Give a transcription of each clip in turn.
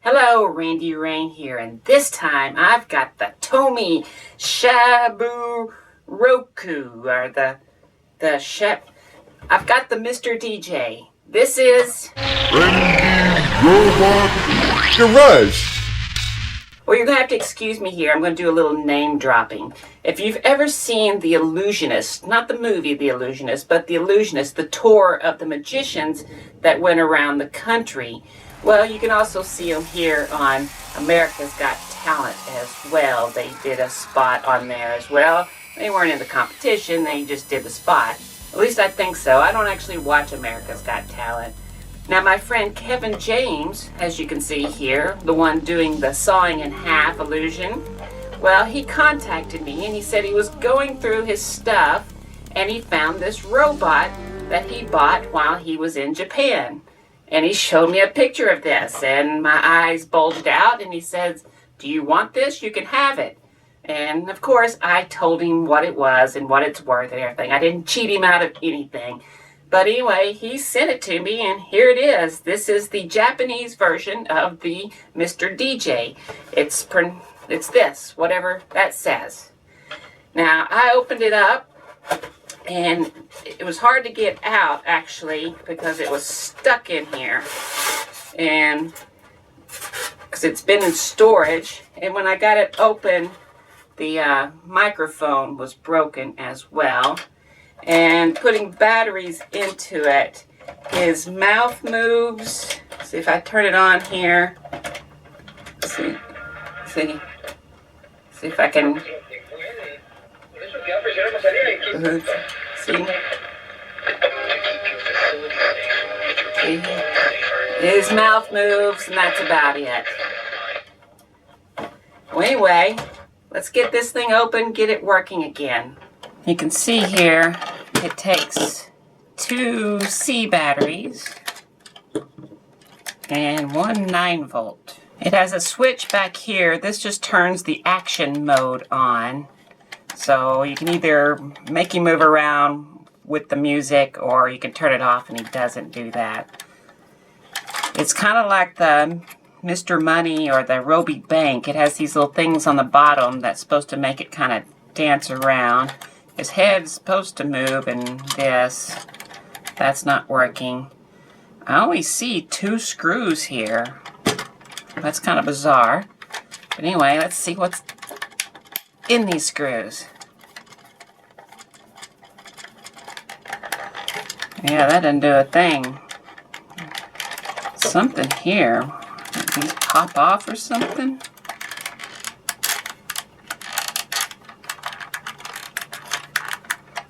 Hello, Randy Rain here, and this time I've got the TOMY Shaberoku, or I've got the Mr. DJ. This is Randy Robot Garage. Well, you're going to have to excuse me here. I'm going to do a little name dropping. If you've ever seen The Illusionist, not the movie The Illusionist, but The Illusionist, the tour of the magicians that went around the country, well, you can also see them here on America's Got Talent as well. They did a spot on there as well. They weren't in the competition, they just did the spot. At least I think so. I don't actually watch America's Got Talent. Now, my friend Kevin James, as you can see here, the one doing the sawing in half illusion, well, he contacted me and he said he was going through his stuff and he found this robot that he bought while he was in Japan. And he showed me a picture of this and my eyes bulged out and he says, "Do you want this? You can have it." And of course, I told him what it was and what it's worth and everything. I didn't cheat him out of anything. But anyway, he sent it to me, and here it is. This is the Japanese version of the Mr. DJ. It's this, whatever that says. Now, I opened it up, and it was hard to get out, actually, because it was stuck in here. And because it's been in storage, and when I got it open, the microphone was broken as well. And putting batteries into it, his mouth moves. See if I turn it on here. See if I can. See, his mouth moves, and that's about it. Well, anyway, let's get this thing open, get it working again. You can see here, it takes 2 C batteries and 1 9-volt. It has a switch back here. This just turns the action mode on. So you can either make him move around with the music or you can turn it off and he doesn't do that. It's kind of like the Mr. Money or the Roby Bank. It has these little things on the bottom that's supposed to make it kind of dance around. His head's supposed to move, and that's not working. I only see 2 screws here. That's kind of bizarre. But anyway, let's see what's in these screws. Yeah, that didn't do a thing. Something here. Did these pop off or something?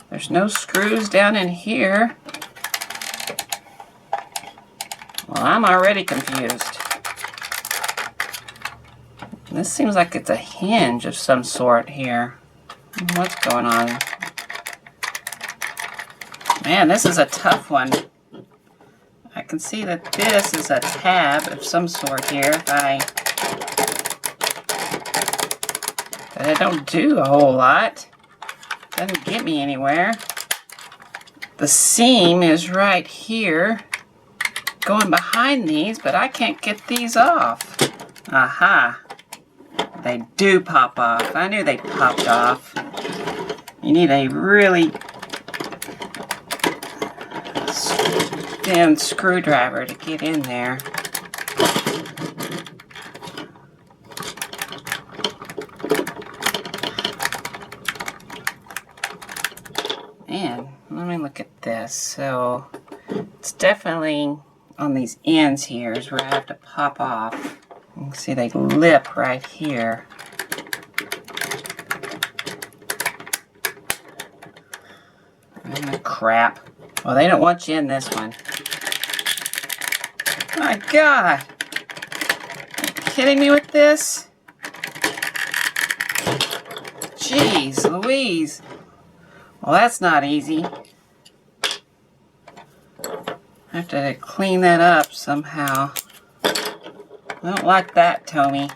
There's no screws down in here. Well, I'm already confused. This seems like it's a hinge of some sort here. What's going on? Man, this is a tough one. I can see that this is a tab of some sort here. But it don't do a whole lot. Doesn't get me anywhere. The seam is right here, going behind these, but I can't get these off. Aha! They do pop off. I knew they popped off. You need a really thin screwdriver to get in there. Man, let me look at this. So it's definitely on these ends here is where I have to pop off. You can see they lip right here. Oh, crap. Well, they don't want you in this one. My God. Are you kidding me with this? Jeez Louise. Well, that's not easy. I have to clean that up somehow. I don't like that, Tommy.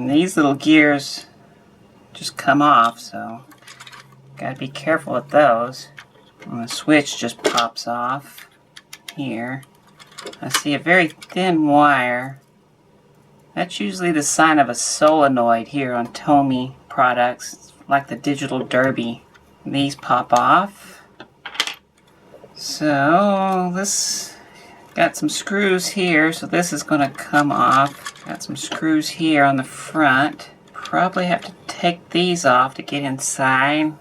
These little gears just come off, so Gotta be careful with those. And the switch just pops off here. I see a very thin wire. That's usually the sign of a solenoid here on TOMY products, like the Digital Derby. These pop off. So this got some screws here, so this is going to come off. Got some screws here on the front. Probably have to take these off to get inside.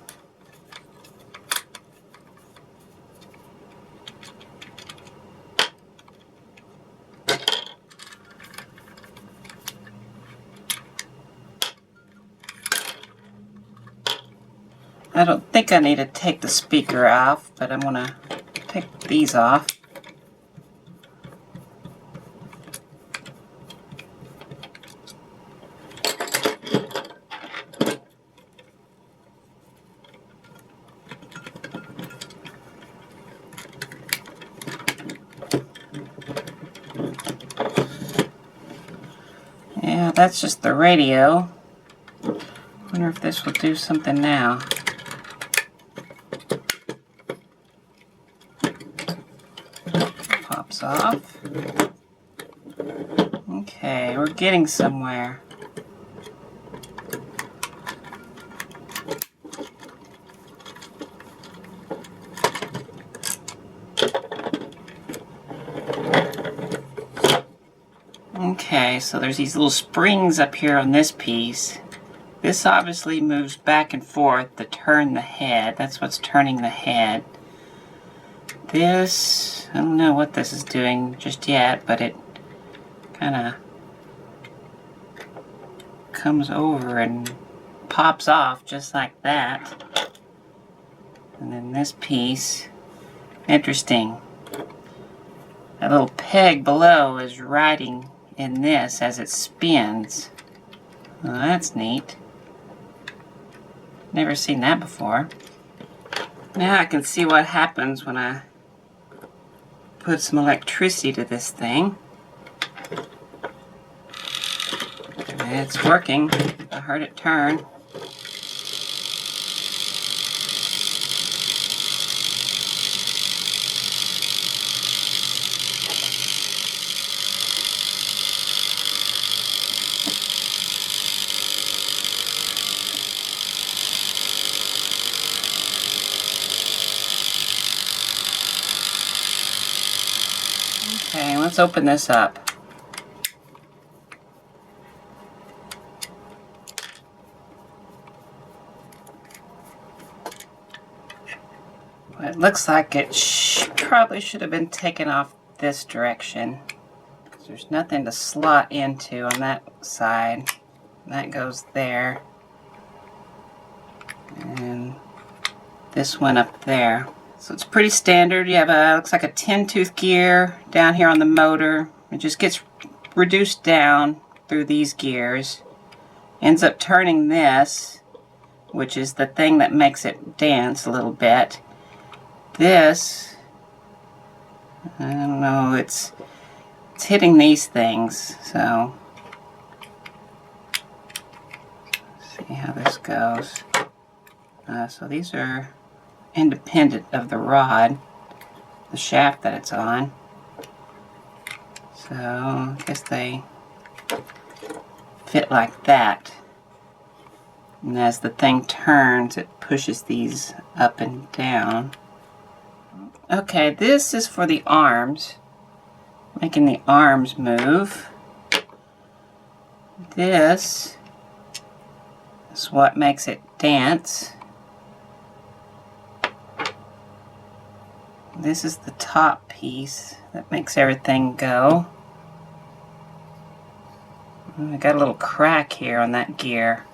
I don't think I need to take the speaker off, but I'm going to take these off. Yeah, that's just the radio. Wonder if this will do something now. Pops off. Okay, we're getting somewhere. Okay, so there's these little springs up here on this piece. This obviously moves back and forth to turn the head. That's what's turning the head. This, I don't know what this is doing just yet, but it kind of comes over and pops off just like that. And then this piece, interesting. That little peg below is riding in this as it spins. Well, that's neat. Never seen that before. Now I can see what happens when I put some electricity to this thing. It's working. I heard it turn. Okay, let's open this up. It looks like it probably should have been taken off this direction, because there's nothing to slot into on that side. That goes there. And this one up there. So it's pretty standard. You have a, looks like a 10-tooth gear down here on the motor. It just gets reduced down through these gears. Ends up turning this, which is the thing that makes it dance a little bit. This, I don't know, it's hitting these things, so let's see how this goes. So these are independent of the rod, the shaft that it's on. So I guess they fit like that. And as the thing turns, it pushes these up and down. Okay, this is for the arms, making the arms move. This is what makes it dance. This is the top piece that makes everything go. I got a little crack here on that gear.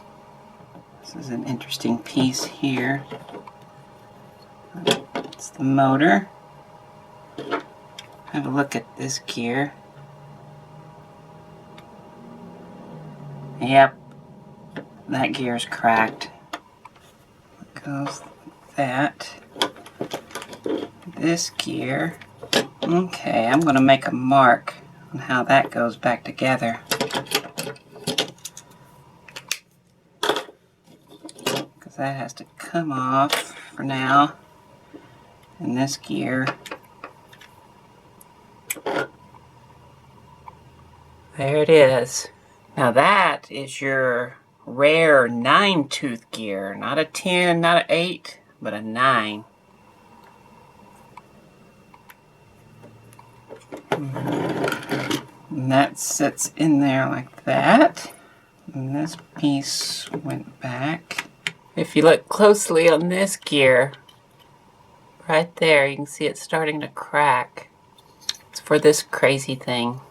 This is an interesting piece here. It's the motor. Have a look at this gear. Yep, that gear is cracked. It goes like that. This gear. Okay, I'm going to make a mark on how that goes back together. Because that has to come off for now in this gear. There it is. Now that is your rare 9-tooth gear. Not a 10, not an 8, but a 9. And that sits in there like that. And this piece went back. If you look closely on this gear, right there, you can see it starting to crack. It's for this crazy thing.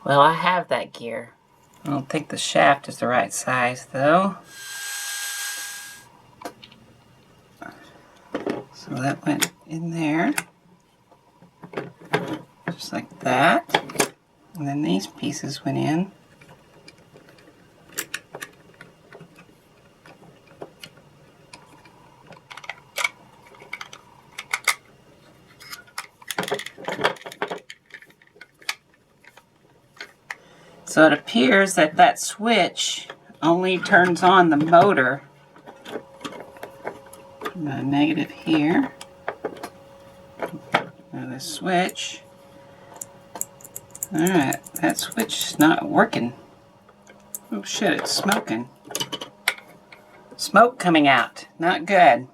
Well, I have that gear. I don't think the shaft is the right size, though. So that went in there. Just like that. And then these pieces went in. So it appears that that switch only turns on the motor. The negative here. Now the switch. Alright, that switch is not working. Oh shit, it's smoking. Smoke coming out. Not good.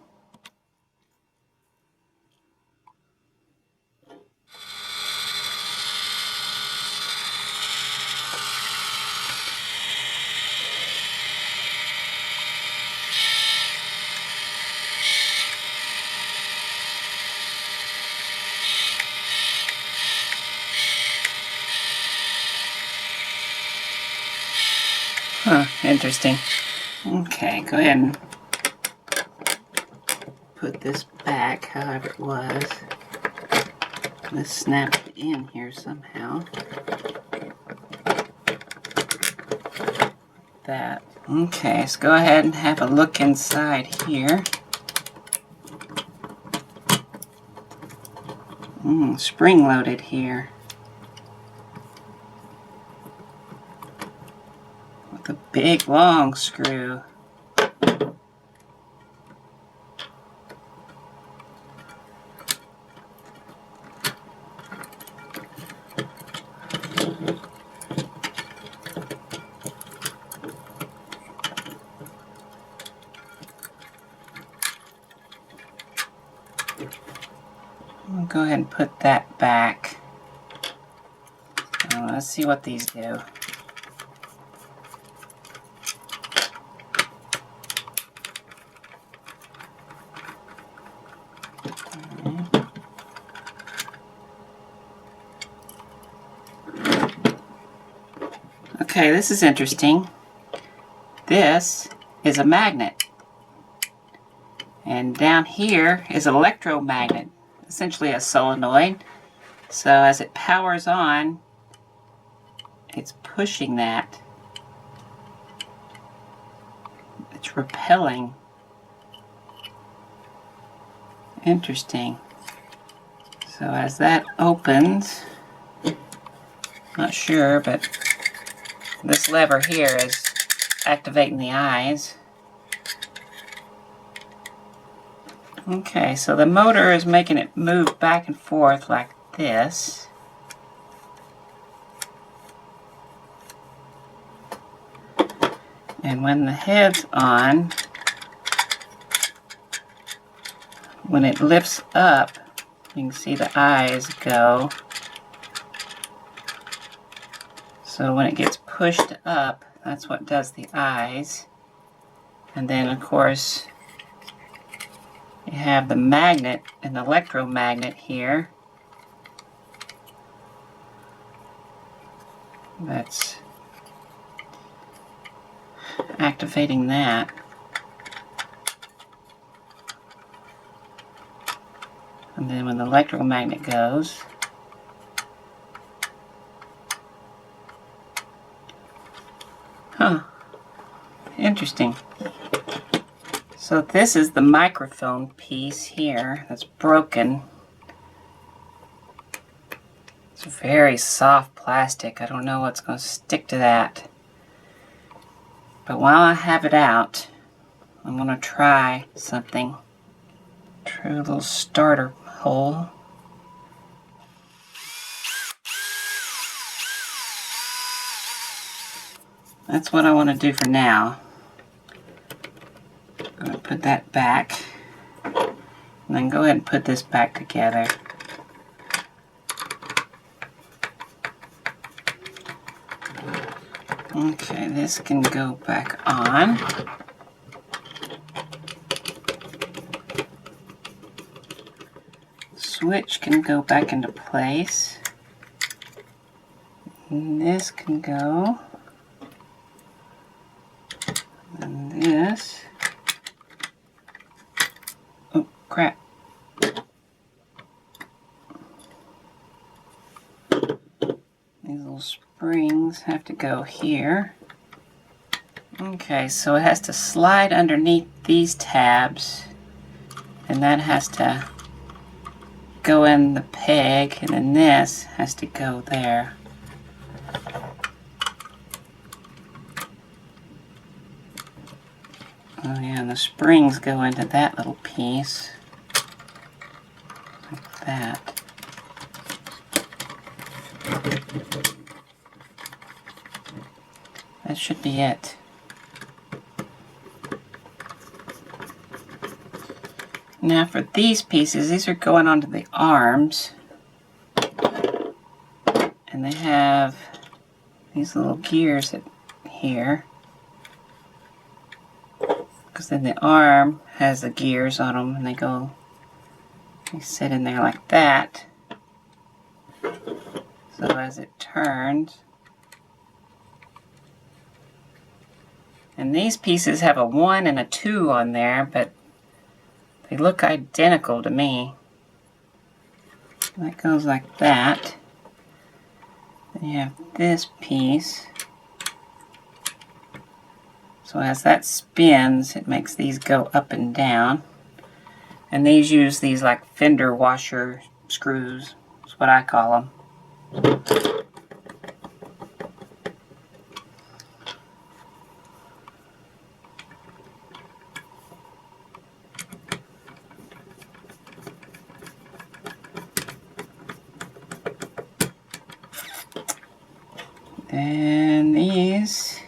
Huh, interesting. Okay, go ahead and put this back however it was. This snapped in here somehow. That. Okay, so go ahead and have a look inside here. Spring loaded here. With a big long screw. I'll go ahead and put that back. Let's see what these do. Okay, this is interesting. This is a magnet. And down here is an electromagnet, essentially a solenoid. So as it powers on, it's pushing that. It's repelling. Interesting. So as that opens, not sure, but this lever here is activating the eyes. Okay, so the motor is making it move back and forth like this. And when the head's on, when it lifts up, you can see the eyes go. So when it gets pushed up, that's what does the eyes. And then of course, you have the magnet, an electromagnet here. That's activating that. And then when the electromagnet goes, huh, interesting. So this is the microphone piece here that's broken. It's very soft plastic. I don't know what's going to stick to that. But while I have it out, I'm going to try something. Try a little starter hole. That's what I want to do for now. I'm going to put that back. And then go ahead and put this back together. Okay, this can go back on. Switch can go back into place. And this can go. And this. Oh, crap. These little springs have to go here. Okay, so it has to slide underneath these tabs. And that has to go in the peg, and then this has to go there. Oh yeah, and the springs go into that little piece. Like that. That should be it. Now for these pieces, these are going onto the arms. And they have these little gears here. Because then the arm has the gears on them and they sit in there like that. So as it turns. And these pieces have a 1 and a 2 on there, but they look identical to me. That goes like that. Then you have this piece. So as that spins, it makes these go up and down. And these use these like fender washer screws. That's what I call them. And these,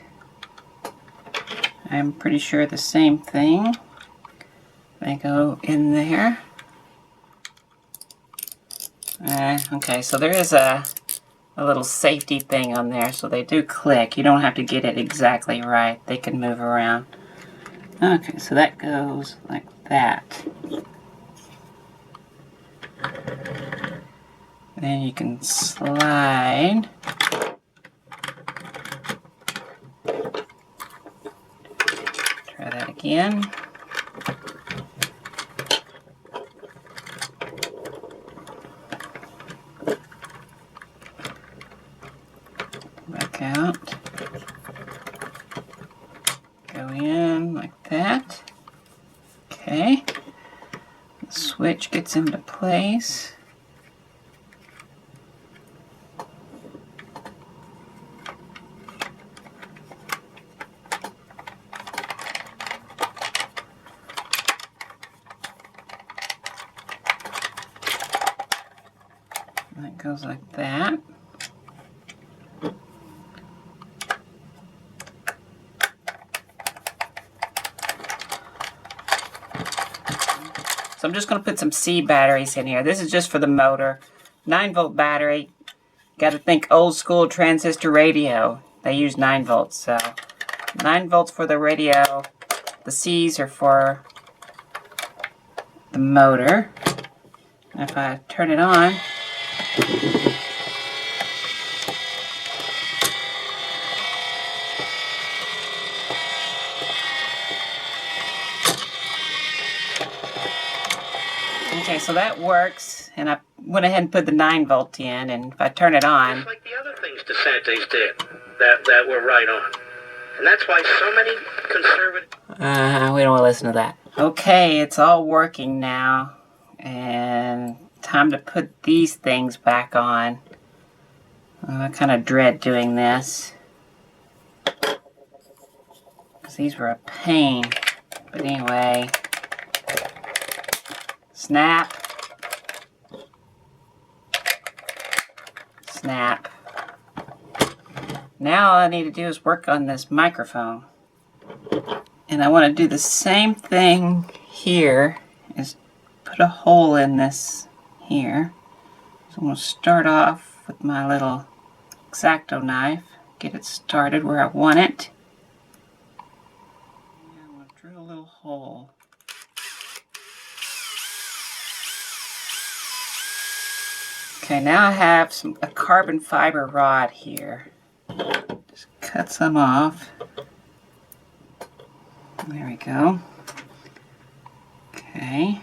I'm pretty sure the same thing. They go in there. Okay, so there is a little safety thing on there, so they do click. You don't have to get it exactly right. They can move around. Okay, so that goes like that. Then you can slide. Try that again. Back out. Go in like that. Okay. The switch gets into place. That goes like that. So I'm just going to put some C batteries in here. This is just for the motor. 9-volt battery. Got to think old school transistor radio. They use 9 volts. So 9 volts for the radio. The C's are for the motor. And if I turn it on, okay, so that works, and I went ahead and put the 9-volt in, and if I turn it on, just like the other things DeSantis did that were right on. And that's why so many conservative... we don't want to listen to that. Okay, it's all working now, and time to put these things back on. I kind of dread doing this, because these were a pain. But anyway, snap, snap. Now all I need to do is work on this microphone. And I want to do the same thing here, is put a hole in this here. So I'm going to start off with my little X-Acto knife, get it started where I want it. And I'm going to drill a little hole. Okay, now I have a carbon fiber rod here. Just cut some off. There we go. Okay.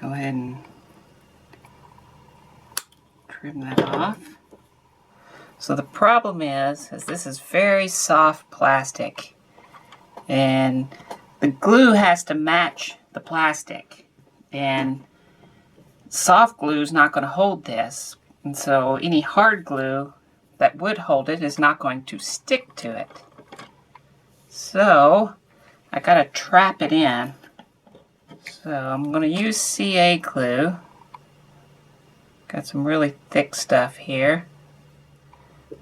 Go ahead and trim that off. So the problem is this is very soft plastic, and the glue has to match the plastic, and soft glue is not going to hold this, and so any hard glue that would hold it is not going to stick to it. So I gotta trap it in. So I'm going to use CA glue. Got some really thick stuff here.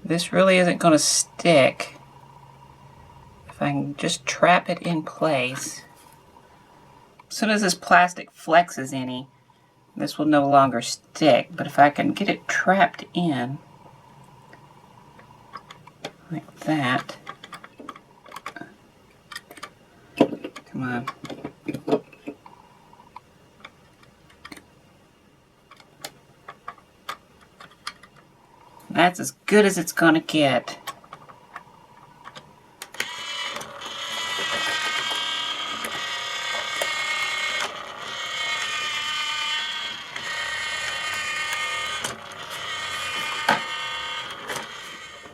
This really isn't going to stick. If I can just trap it in place. As soon as this plastic flexes any, this will no longer stick. But if I can get it trapped in, like that. Come on. That's as good as it's going to get.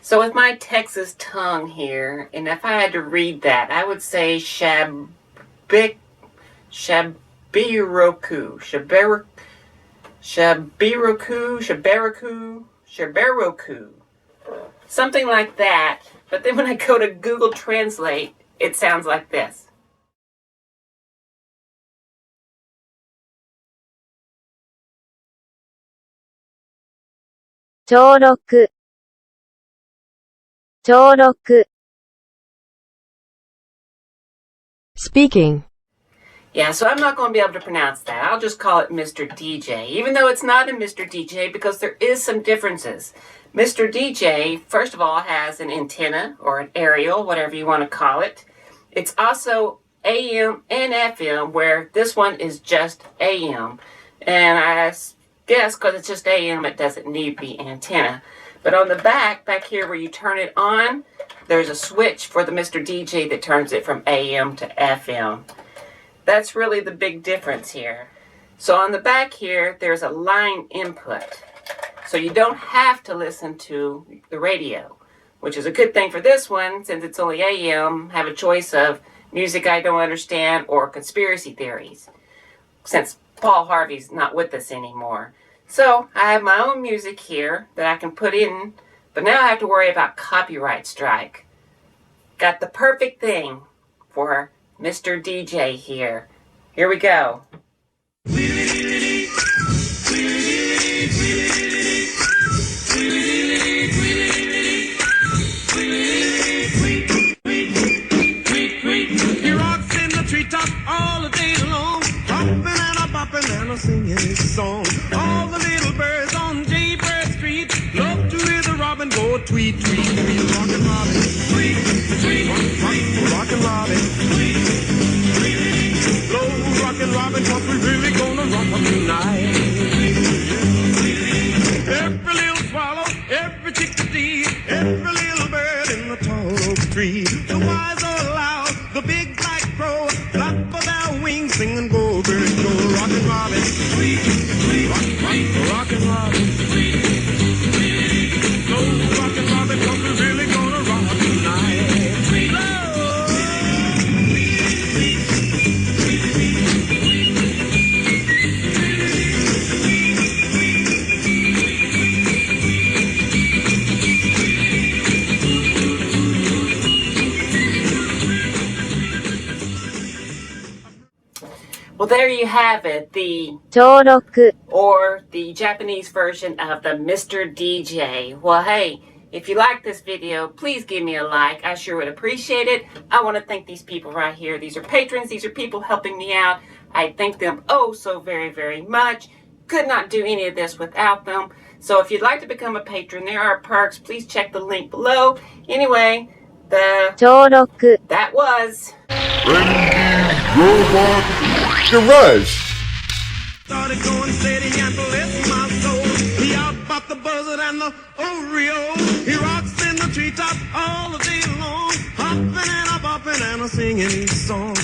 So with my Texas tongue here, and if I had to read that, I would say Shaberoku. Shaberoku. Something like that. But then when I go to Google Translate, it sounds like this. Shaberoku. Speaking. Yeah, so I'm not going to be able to pronounce that. I'll just call it Mr. DJ, even though it's not a Mr. DJ, because there is some differences. Mr. DJ, first of all, has an antenna or an aerial, whatever you want to call it. It's also AM and FM, where this one is just AM. And I guess because it's just AM, it doesn't need the antenna. But on the back here where you turn it on, there's a switch for the Mr. DJ that turns it from AM to FM. That's really the big difference here. So on the back here, there's a line input. So you don't have to listen to the radio, which is a good thing for this one, since it's only AM, have a choice of music I don't understand or conspiracy theories, since Paul Harvey's not with us anymore. So I have my own music here that I can put in, but now I have to worry about copyright strike. Got the perfect thing for Mr. DJ here. Here we go. He rocks in the treetop all the day long, hopping and a bopping and a singing his song. All the little birds on Jaybird Street love to hear the robin go tweet, tweet, tweet. Rockin' Robin, tweet, tweet, rockin' Robin, tweet, tweet. Blow rockin' Robin, 'cause we really gonna rock 'em tonight. Every little swallow, every chickadee, every little bird in the tall oak tree, the wise or loud, the big black crow, flap of their wings, sing and go, bird, go, rockin' Robin, tweet, tweet, rockin' Robin, tweet, tweet. Blow rockin' Robin, 'cause we really gonna rock tonight. Well, there you have it, the 登録 or the Japanese version of the Mr. DJ. Well, hey, if you like this video, please give me a like. I sure would appreciate it. I want to thank these people right here. These are patrons. These are people helping me out. I thank them oh so very, very much. Could not do any of this without them. So if you'd like to become a patron, there are perks. Please check the link below. Anyway, 登録 that was... Robot Garage. Started going steady and bless my soul. He out about the buzzard and the Oreo. He rocks in the treetop all the day long, hopping and a bopping and a singing his song.